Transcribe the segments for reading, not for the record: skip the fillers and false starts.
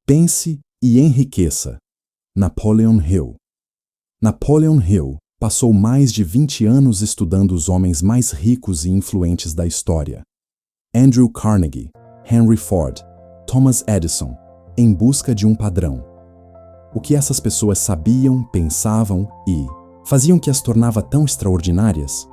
Pense e enriqueça. Napoleon Hill. Napoleon Hill passou mais de 20 anos estudando os homens mais ricos e influentes da história. Andrew Carnegie, Henry Ford, Thomas Edison, em busca de um padrão. O que essas pessoas sabiam, pensavam e faziam que as tornava tão extraordinárias?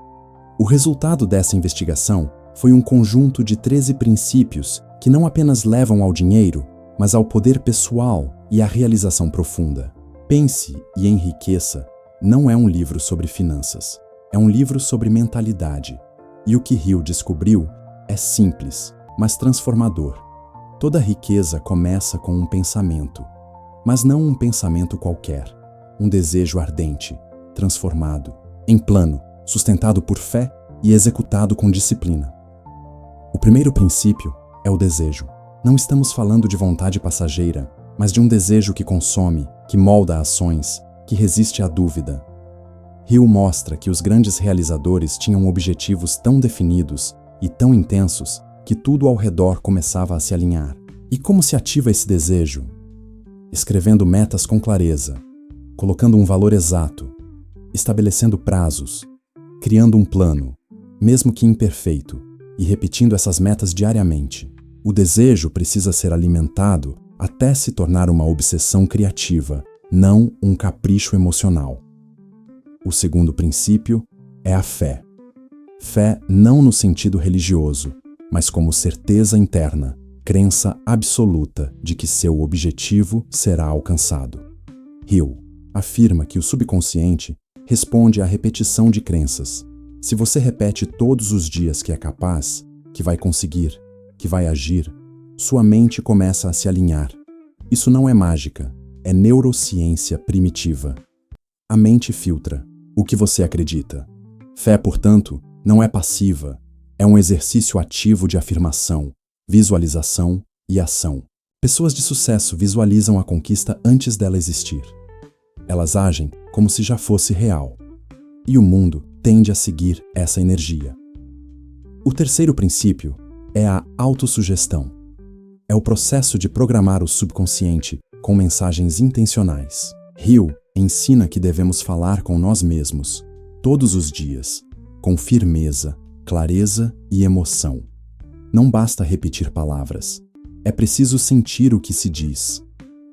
O resultado dessa investigação foi um conjunto de 13 princípios que não apenas levam ao dinheiro, mas ao poder pessoal e à realização profunda. Pense e enriqueça não é um livro sobre finanças, é um livro sobre mentalidade. E o que Hill descobriu é simples, mas transformador. Toda riqueza começa com um pensamento, mas não um pensamento qualquer, um desejo ardente, transformado, em plano, sustentado por fé e executado com disciplina. O primeiro princípio é o desejo. Não estamos falando de vontade passageira, mas de um desejo que consome, que molda ações, que resiste à dúvida. Hill mostra que os grandes realizadores tinham objetivos tão definidos e tão intensos que tudo ao redor começava a se alinhar. E como se ativa esse desejo? Escrevendo metas com clareza, colocando um valor exato, estabelecendo prazos, criando um plano, mesmo que imperfeito, e repetindo essas metas diariamente. O desejo precisa ser alimentado até se tornar uma obsessão criativa, não um capricho emocional. O segundo princípio é a fé. Fé não no sentido religioso, mas como certeza interna, crença absoluta de que seu objetivo será alcançado. Hill afirma que o subconsciente responde à repetição de crenças. Se você repete todos os dias que é capaz, que vai conseguir, que vai agir, sua mente começa a se alinhar. Isso não é mágica, é neurociência primitiva. A mente filtra o que você acredita. Fé, portanto, não é passiva, é um exercício ativo de afirmação, visualização e ação. Pessoas de sucesso visualizam a conquista antes dela existir. Elas agem como se já fosse real. E o mundo tende a seguir essa energia. O terceiro princípio é a autossugestão. É o processo de programar o subconsciente com mensagens intencionais. Hill ensina que devemos falar com nós mesmos, todos os dias, com firmeza, clareza e emoção. Não basta repetir palavras. É preciso sentir o que se diz,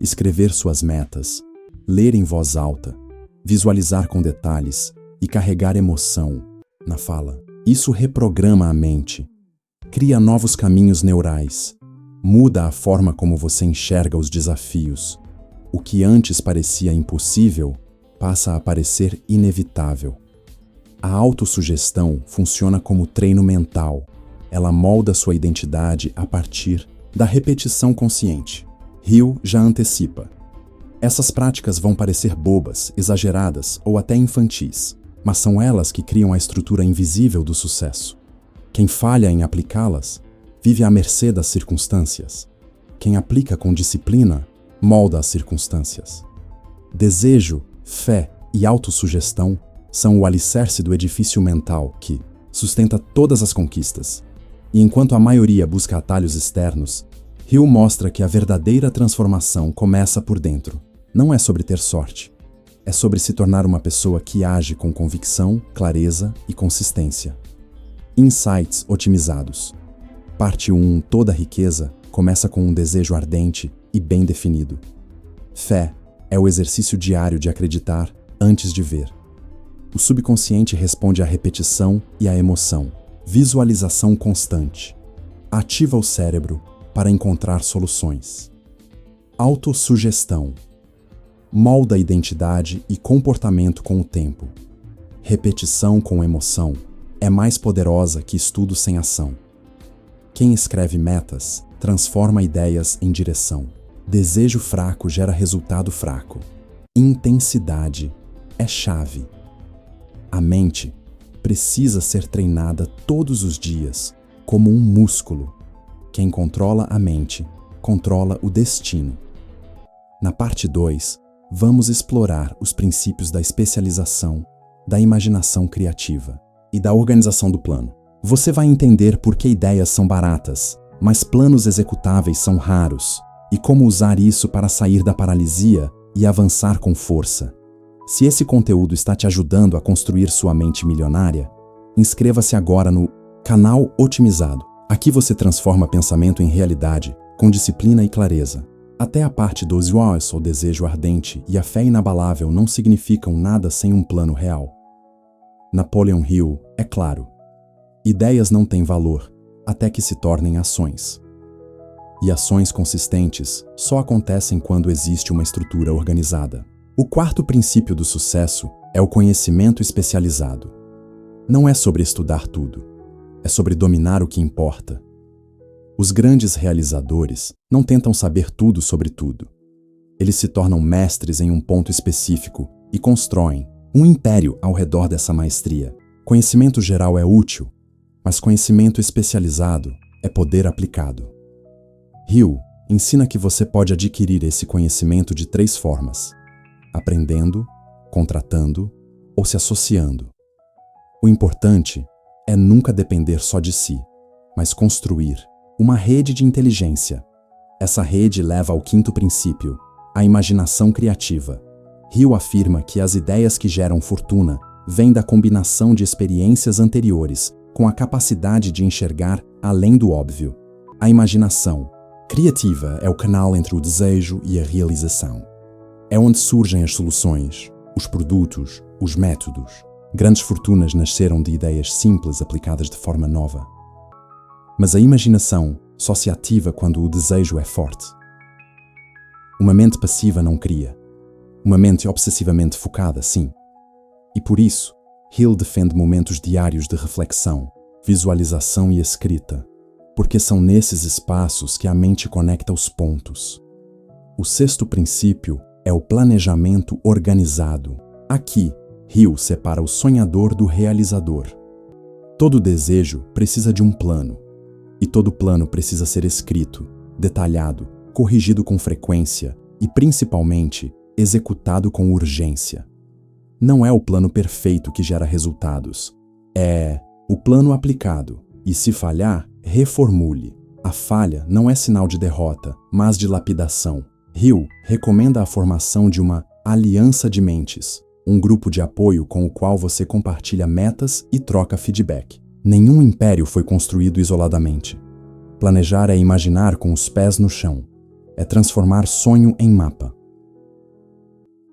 escrever suas metas, ler em voz alta, visualizar com detalhes e carregar emoção na fala. Isso reprograma a mente, cria novos caminhos neurais, muda a forma como você enxerga os desafios. O que antes parecia impossível passa a parecer inevitável. A autossugestão funciona como treino mental. Ela molda sua identidade a partir da repetição consciente. Hill já antecipa. Essas práticas vão parecer bobas, exageradas ou até infantis, mas são elas que criam a estrutura invisível do sucesso. Quem falha em aplicá-las vive à mercê das circunstâncias. Quem aplica com disciplina molda as circunstâncias. Desejo, fé e autossugestão são o alicerce do edifício mental que sustenta todas as conquistas. E enquanto a maioria busca atalhos externos, Hill mostra que a verdadeira transformação começa por dentro. Não é sobre ter sorte. É sobre se tornar uma pessoa que age com convicção, clareza e consistência. Insights otimizados. Parte 1. Toda riqueza começa com um desejo ardente e bem definido. Fé é o exercício diário de acreditar antes de ver. O subconsciente responde à repetição e à emoção. Visualização constante. Ativa o cérebro para encontrar soluções. Autossugestão. Molda identidade e comportamento com o tempo. Repetição com emoção é mais poderosa que estudo sem ação. Quem escreve metas transforma ideias em direção. Desejo fraco gera resultado fraco. Intensidade é chave. A mente precisa ser treinada todos os dias, como um músculo. Quem controla a mente, controla o destino. Na parte 2, vamos explorar os princípios da especialização, da imaginação criativa e da organização do plano. Você vai entender por que ideias são baratas, mas planos executáveis são raros, e como usar isso para sair da paralisia e avançar com força. Se esse conteúdo está te ajudando a construir sua mente milionária, inscreva-se agora no Canal Otimizado. Aqui você transforma pensamento em realidade, com disciplina e clareza. Até a parte dos whys, o desejo ardente e a fé inabalável não significam nada sem um plano real. Napoleon Hill é claro. Ideias não têm valor até que se tornem ações. E ações consistentes só acontecem quando existe uma estrutura organizada. O quarto princípio do sucesso é o conhecimento especializado. Não é sobre estudar tudo, é sobre dominar o que importa. Os grandes realizadores não tentam saber tudo sobre tudo. Eles se tornam mestres em um ponto específico e constroem um império ao redor dessa maestria. Conhecimento geral é útil, mas conhecimento especializado é poder aplicado. Hill ensina que você pode adquirir esse conhecimento de 3 formas: aprendendo, contratando ou se associando. O importante é nunca depender só de si, mas construir uma rede de inteligência. Essa rede leva ao quinto princípio, a imaginação criativa. Hill afirma que as ideias que geram fortuna vêm da combinação de experiências anteriores com a capacidade de enxergar além do óbvio. A imaginação criativa é o canal entre o desejo e a realização. É onde surgem as soluções, os produtos, os métodos. Grandes fortunas nasceram de ideias simples aplicadas de forma nova. Mas a imaginação só se ativa quando o desejo é forte. Uma mente passiva não cria. Uma mente obsessivamente focada, sim. E por isso, Hill defende momentos diários de reflexão, visualização e escrita, porque são nesses espaços que a mente conecta os pontos. O sexto princípio é o planejamento organizado. Aqui, Hill separa o sonhador do realizador. Todo desejo precisa de um plano, e todo plano precisa ser escrito, detalhado, corrigido com frequência e, principalmente, executado com urgência. Não é o plano perfeito que gera resultados, é o plano aplicado, e se falhar, reformule. A falha não é sinal de derrota, mas de lapidação. Hill recomenda a formação de uma aliança de mentes, um grupo de apoio com o qual você compartilha metas e troca feedback. Nenhum império foi construído isoladamente. Planejar é imaginar com os pés no chão, é transformar sonho em mapa.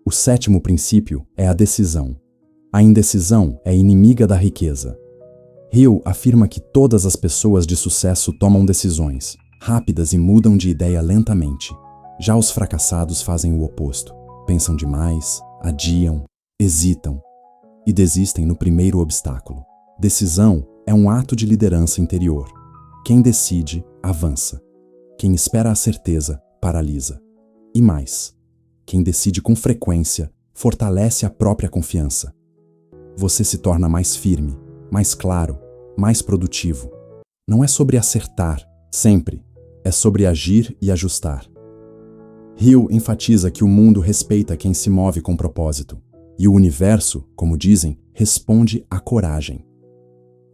O sétimo princípio é a decisão. A indecisão é inimiga da riqueza. Hill afirma que todas as pessoas de sucesso tomam decisões rápidas e mudam de ideia lentamente. Já os fracassados fazem o oposto. Pensam demais, adiam, hesitam e desistem no primeiro obstáculo. Decisão é um ato de liderança interior. Quem decide, avança. Quem espera a certeza, paralisa. E mais, quem decide com frequência, fortalece a própria confiança. Você se torna mais firme, mais claro, mais produtivo. Não é sobre acertar, sempre. É sobre agir e ajustar. Hill enfatiza que o mundo respeita quem se move com propósito. E o universo, como dizem, responde à coragem.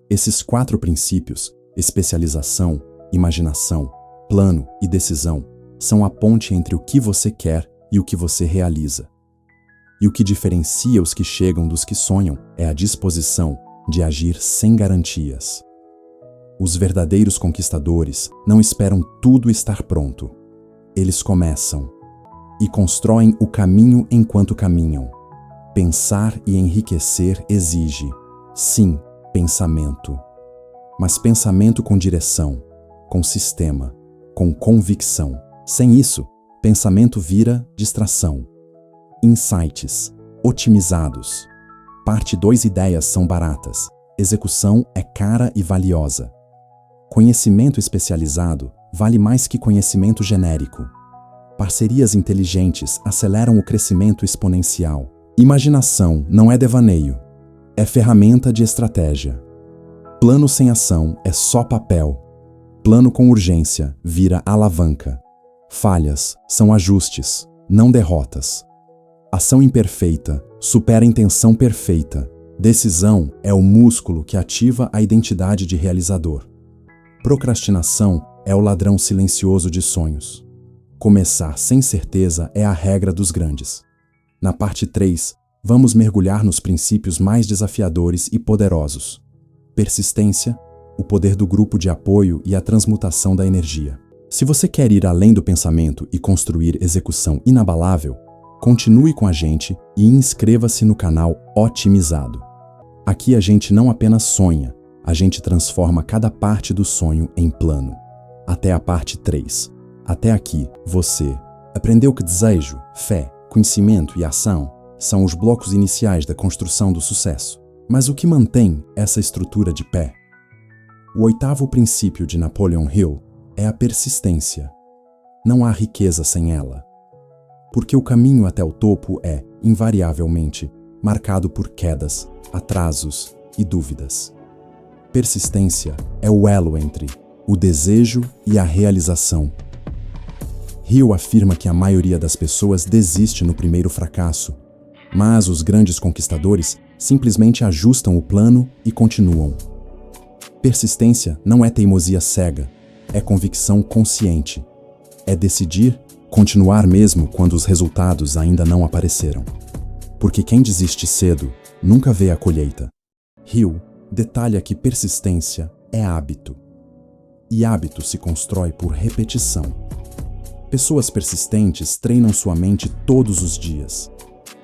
Esses 4 princípios, especialização, imaginação, plano e decisão, são a ponte entre o que você quer e o que você realiza. E o que diferencia os que chegam dos que sonham é a disposição de agir sem garantias. Os verdadeiros conquistadores não esperam tudo estar pronto. Eles começam e constroem o caminho enquanto caminham. Pensar e enriquecer exige, sim, pensamento. Mas pensamento com direção, com sistema, com convicção. Sem isso, pensamento vira distração. Insights, otimizados. Parte 2 ideias são baratas, execução é cara e valiosa. Conhecimento especializado vale mais que conhecimento genérico. Parcerias inteligentes aceleram o crescimento exponencial. Imaginação não é devaneio, é ferramenta de estratégia. Plano sem ação é só papel. Plano com urgência vira alavanca. Falhas são ajustes, não derrotas. Ação imperfeita supera a intenção perfeita. Decisão é o músculo que ativa a identidade de realizador. Procrastinação é o ladrão silencioso de sonhos. Começar sem certeza é a regra dos grandes. Na parte 3, vamos mergulhar nos princípios mais desafiadores e poderosos. Persistência, o poder do grupo de apoio e a transmutação da energia. Se você quer ir além do pensamento e construir execução inabalável, continue com a gente e inscreva-se no canal Otimizado. Aqui a gente não apenas sonha, a gente transforma cada parte do sonho em plano. Até a parte 3. Até aqui, você aprendeu que desejo, fé, conhecimento e ação são os blocos iniciais da construção do sucesso. Mas o que mantém essa estrutura de pé? O 8º princípio de Napoleon Hill é a persistência. Não há riqueza sem ela. Porque o caminho até o topo é, invariavelmente, marcado por quedas, atrasos e dúvidas. Persistência é o elo entre o desejo e a realização. Hill afirma que a maioria das pessoas desiste no primeiro fracasso, mas os grandes conquistadores simplesmente ajustam o plano e continuam. Persistência não é teimosia cega, é convicção consciente. É decidir continuar mesmo quando os resultados ainda não apareceram. Porque quem desiste cedo nunca vê a colheita. Hill detalha que persistência é hábito. E hábito se constrói por repetição. Pessoas persistentes treinam sua mente todos os dias.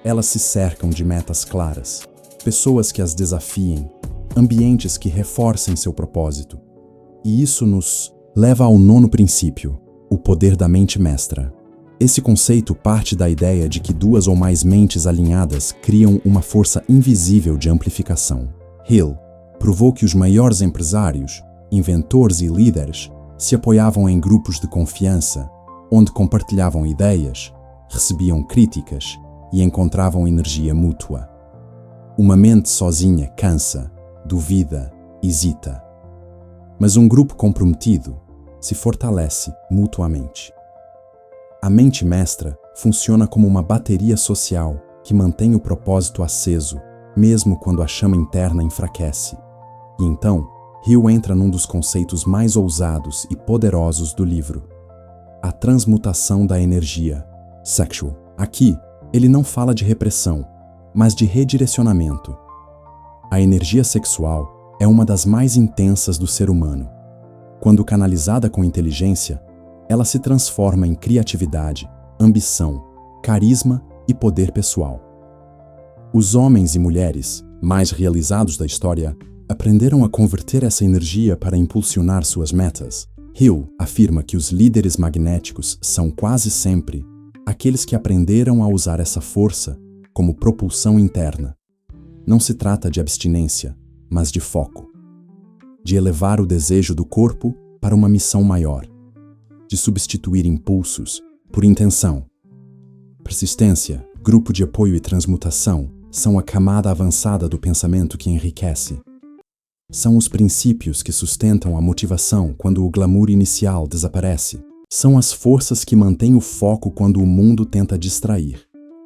Elas se cercam de metas claras, pessoas que as desafiem, ambientes que reforcem seu propósito. E isso nos leva ao 9º princípio, o poder da mente mestra. Esse conceito parte da ideia de que 2 ou mais mentes alinhadas criam uma força invisível de amplificação. Hill provou que os maiores empresários, inventores e líderes se apoiavam em grupos de confiança, onde compartilhavam ideias, recebiam críticas e encontravam energia mútua. Uma mente sozinha cansa, duvida, hesita. Mas um grupo comprometido se fortalece mutuamente. A mente mestra funciona como uma bateria social que mantém o propósito aceso, mesmo quando a chama interna enfraquece. E então, Hill entra num dos conceitos mais ousados e poderosos do livro: a transmutação da energia, sexual. Aqui, ele não fala de repressão, mas de redirecionamento. A energia sexual é uma das mais intensas do ser humano. Quando canalizada com inteligência, ela se transforma em criatividade, ambição, carisma e poder pessoal. Os homens e mulheres mais realizados da história aprenderam a converter essa energia para impulsionar suas metas. Hill afirma que os líderes magnéticos são quase sempre aqueles que aprenderam a usar essa força como propulsão interna. Não se trata de abstinência, mas de foco. De elevar o desejo do corpo para uma missão maior. De substituir impulsos por intenção. Persistência, grupo de apoio e transmutação são a camada avançada do pensamento que enriquece. São os princípios que sustentam a motivação quando o glamour inicial desaparece. São as forças que mantêm o foco quando o mundo tenta distrair.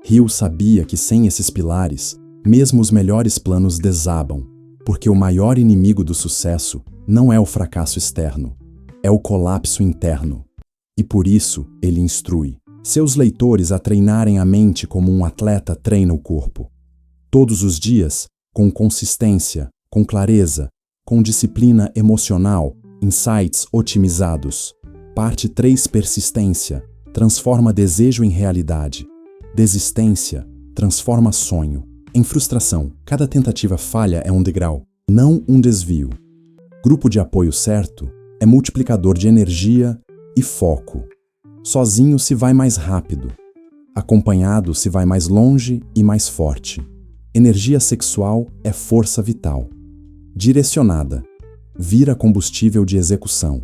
Hill sabia que sem esses pilares, mesmo os melhores planos desabam, porque o maior inimigo do sucesso não é o fracasso externo, é o colapso interno. E por isso, ele instrui seus leitores a treinarem a mente como um atleta treina o corpo. Todos os dias, com consistência, com clareza, com disciplina emocional, insights otimizados. Parte 3: persistência transforma desejo em realidade. Desistência transforma sonho em frustração. Cada tentativa falha é um degrau, não um desvio. Grupo de apoio certo é multiplicador de energia e foco. Sozinho se vai mais rápido. Acompanhado se vai mais longe e mais forte. Energia sexual é força vital. Direcionada, vira combustível de execução.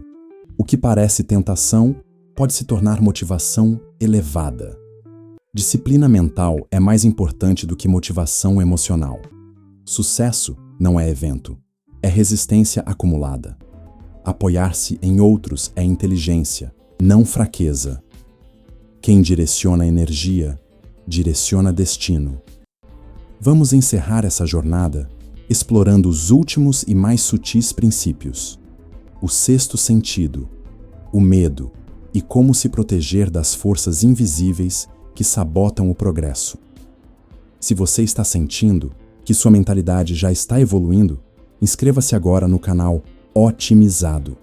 O que parece tentação pode se tornar motivação elevada. Disciplina mental é mais importante do que motivação emocional. Sucesso não é evento, é resistência acumulada. Apoiar-se em outros é inteligência, não fraqueza. Quem direciona energia, direciona destino. Vamos encerrar essa jornada explorando os últimos e mais sutis princípios. O 6º sentido, o medo, e como se proteger das forças invisíveis que sabotam o progresso. Se você está sentindo que sua mentalidade já está evoluindo, inscreva-se agora no canal Otimizado.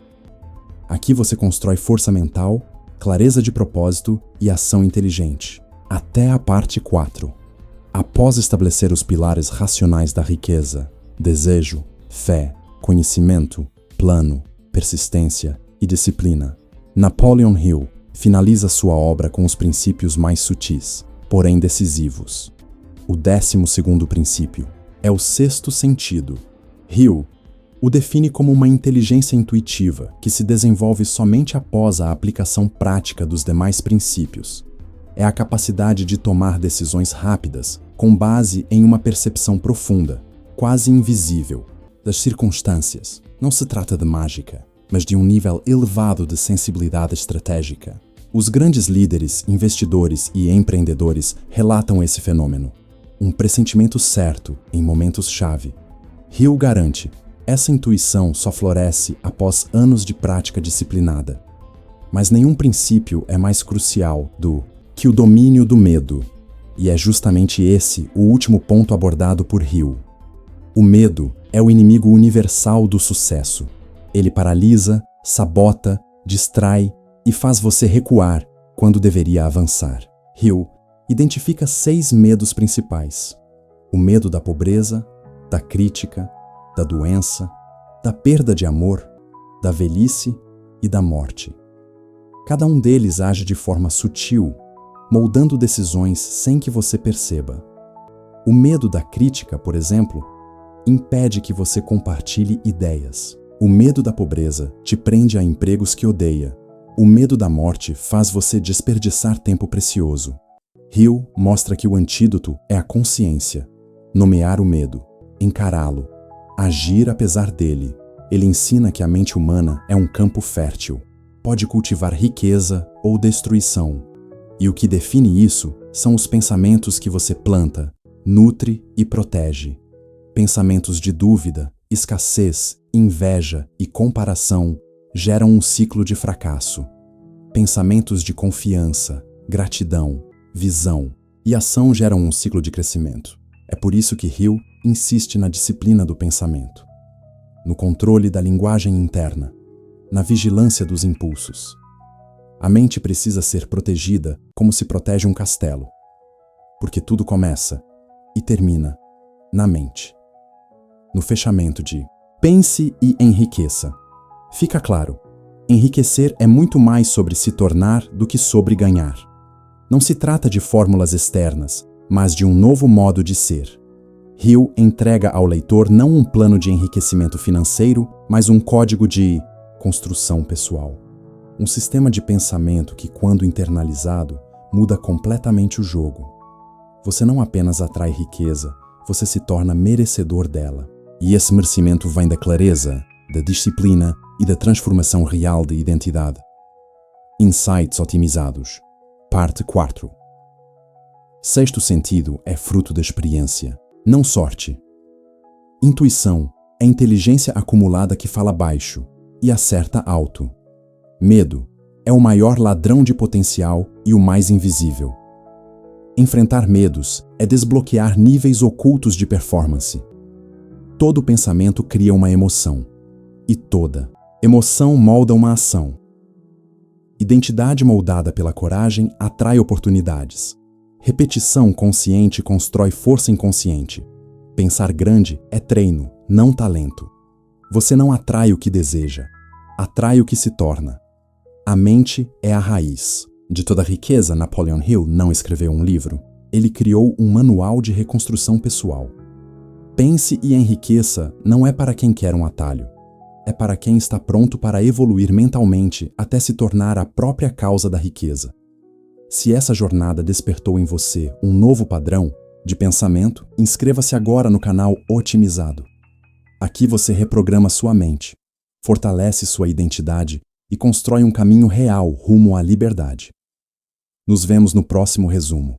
Aqui você constrói força mental, clareza de propósito e ação inteligente. Até a parte 4. Após estabelecer os pilares racionais da riqueza, desejo, fé, conhecimento, plano, persistência e disciplina, Napoleon Hill finaliza sua obra com os princípios mais sutis, porém decisivos. O 12º princípio é o sexto sentido. Hill o define como uma inteligência intuitiva que se desenvolve somente após a aplicação prática dos demais princípios. É a capacidade de tomar decisões rápidas com base em uma percepção profunda, quase invisível, das circunstâncias. Não se trata de mágica, mas de um nível elevado de sensibilidade estratégica. Os grandes líderes, investidores e empreendedores relatam esse fenômeno. Um pressentimento certo em momentos-chave. Hill garante: essa intuição só floresce após anos de prática disciplinada. Mas nenhum princípio é mais crucial que o domínio do medo. E é justamente esse o último ponto abordado por Hill. O medo é o inimigo universal do sucesso. Ele paralisa, sabota, distrai e faz você recuar quando deveria avançar. Hill identifica 6 medos principais: o medo da pobreza, da crítica, da doença, da perda de amor, da velhice e da morte. Cada um deles age de forma sutil, moldando decisões sem que você perceba. O medo da crítica, por exemplo, impede que você compartilhe ideias. O medo da pobreza te prende a empregos que odeia. O medo da morte faz você desperdiçar tempo precioso. Hill mostra que o antídoto é a consciência, nomear o medo, encará-lo, agir apesar dele. Ele ensina que a mente humana é um campo fértil, pode cultivar riqueza ou destruição. E o que define isso são os pensamentos que você planta, nutre e protege. Pensamentos de dúvida, escassez, inveja e comparação geram um ciclo de fracasso. Pensamentos de confiança, gratidão, visão e ação geram um ciclo de crescimento. É por isso que Hill insiste na disciplina do pensamento, no controle da linguagem interna, na vigilância dos impulsos. A mente precisa ser protegida como se protege um castelo, porque tudo começa e termina na mente. No fechamento de pense e enriqueça. Fica claro, enriquecer é muito mais sobre se tornar do que sobre ganhar. Não se trata de fórmulas externas, mas de um novo modo de ser. Hill entrega ao leitor não um plano de enriquecimento financeiro, mas um código de construção pessoal. Um sistema de pensamento que, quando internalizado, muda completamente o jogo. Você não apenas atrai riqueza, você se torna merecedor dela. E esse merecimento vem da clareza, da disciplina e da transformação real de identidade. Insights otimizados. Parte 4. Sexto sentido é fruto da experiência, não sorte. Intuição é inteligência acumulada que fala baixo e acerta alto. Medo é o maior ladrão de potencial e o mais invisível. Enfrentar medos é desbloquear níveis ocultos de performance. Todo pensamento cria uma emoção, e toda emoção molda uma ação. Identidade moldada pela coragem atrai oportunidades. Repetição consciente constrói força inconsciente. Pensar grande é treino, não talento. Você não atrai o que deseja, atrai o que se torna. A mente é a raiz. De toda a riqueza, Napoleon Hill não escreveu um livro. Ele criou um manual de reconstrução pessoal. Pense e enriqueça não é para quem quer um atalho. É para quem está pronto para evoluir mentalmente até se tornar a própria causa da riqueza. Se essa jornada despertou em você um novo padrão de pensamento, inscreva-se agora no canal Otimizado. Aqui você reprograma sua mente, fortalece sua identidade e constrói um caminho real rumo à liberdade. Nos vemos no próximo resumo.